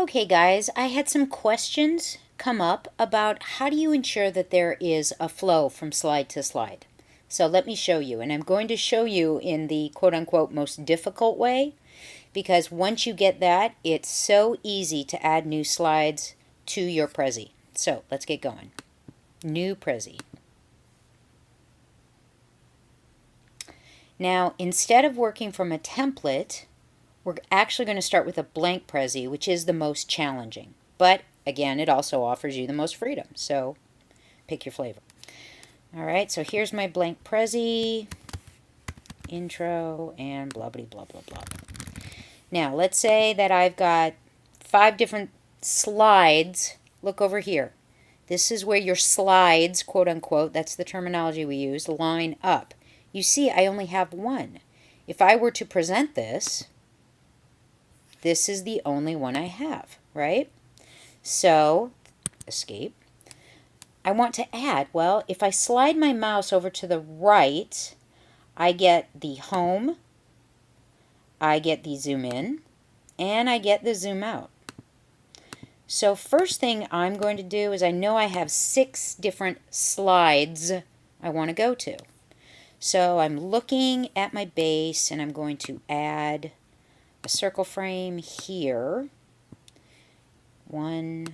Okay guys, I had some questions come up about how do you ensure that there is a flow from slide to slide. So let me show you, and I'm going to show you in the quote-unquote most difficult way, because once you get that, it's so easy to add new slides to your Prezi. So let's get going. New Prezi. Now, instead of working from a template, we're actually going to start with a blank Prezi, which is the most challenging. But again, it also offers you the most freedom. So pick your flavor. All right, so here's my blank Prezi, intro, and blah, blah, blah, blah, blah. Now, let's say that I've got 5 different slides. Look over here. This is where your slides, quote unquote, that's the terminology we use, line up. You see, I only have one. If I were to present this, this is the only one I have, right? So, escape. I want to add, well, if I slide my mouse over to the right, I get the home, I get the zoom in, and I get the zoom out. So first thing I'm going to do is I know I have 6 different slides I want to go to. So I'm looking at my base and I'm going to add a circle frame here. 1,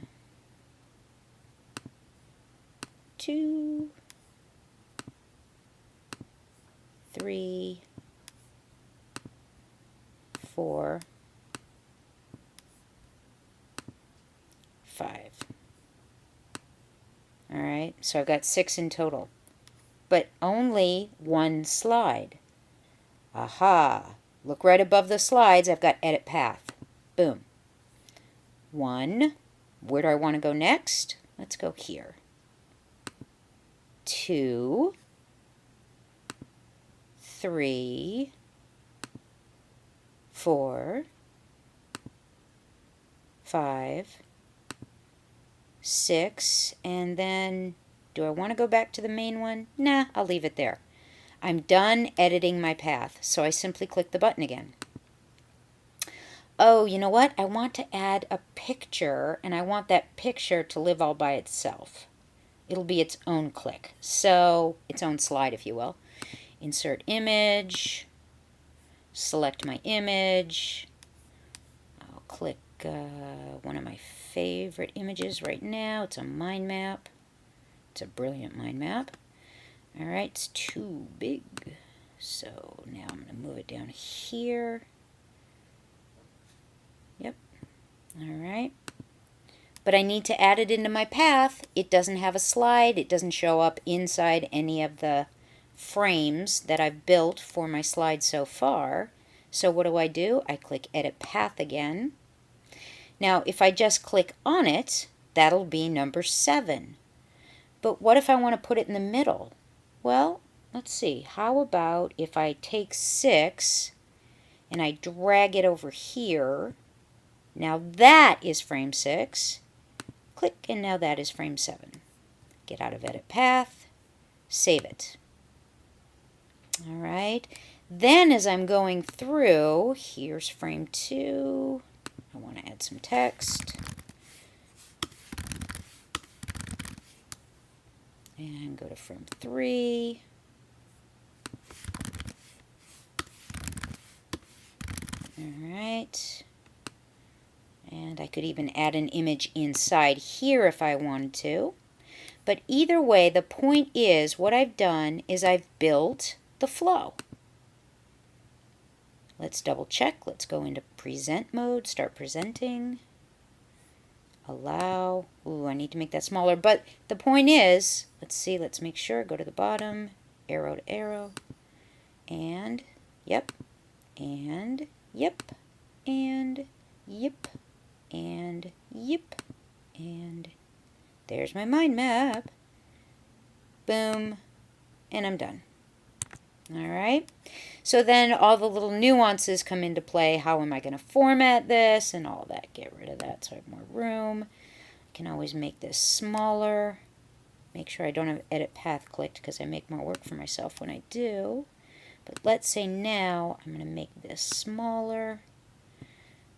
2, 3, 4, 5. All right, so I've got 6 in total, but only one slide. Aha! Look right above the slides, I've got edit path. Boom. 1. Where do I want to go next? Let's go here. 2, 3, 4, 5, 6, and then do I want to go back to the main one? Nah, I'll leave it there. I'm done editing my path, so I simply click the button again. Oh, you know what? I want to add a picture, and I want that picture to live all by itself. It'll be its own click, so its own slide, if you will. Insert image, select my image. I'll click one of my favorite images right now. It's a mind map. It's a brilliant mind map. All right, it's too big. So now I'm going to move it down here. Yep. All right. But I need to add it into my path. It doesn't have a slide. It doesn't show up inside any of the frames that I've built for my slide so far. So what do? I click Edit Path again. Now, if I just click on it, that'll be number 7. But what if I want to put it in the middle? Well, let's see. How about if I take 6 and I drag it over here? Now that is frame 6. Click, and now that is frame 7. Get out of Edit Path, save it. All right. Then as I'm going through, here's frame 2. I want to add some text. And go to frame 3. All right. And I could even add an image inside here if I wanted to. But either way, the point is, what I've done is I've built the flow. Let's double check. Let's go into present mode, start presenting. Allow. Ooh, I need to make that smaller. But the point is, let's see, let's make sure. Go to the bottom, arrow to arrow. And, yep. And, yep. And, yep. And, yep. And there's my mind map. Boom. And I'm done. All right. So then all the little nuances come into play. How am I going to format this and all that? Get rid of that so I have more room. I can always make this smaller. Make sure I don't have edit path clicked because I make more work for myself when I do. But let's say now I'm going to make this smaller.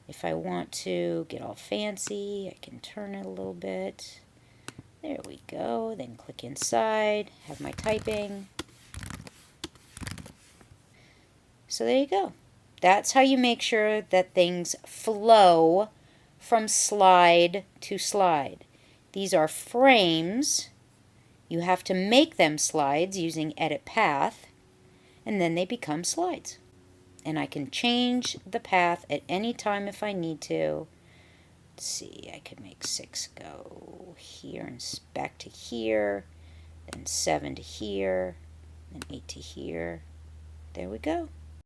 If I want to get all fancy, I can turn it a little bit. There we go. Then click inside, have my typing. So there you go. That's how you make sure that things flow from slide to slide. These are frames. You have to make them slides using Edit Path, and then they become slides. And I can change the path at any time if I need to. Let's see, I could make 6 go here and back to here, then 7 to here, then 8 to here. There we go.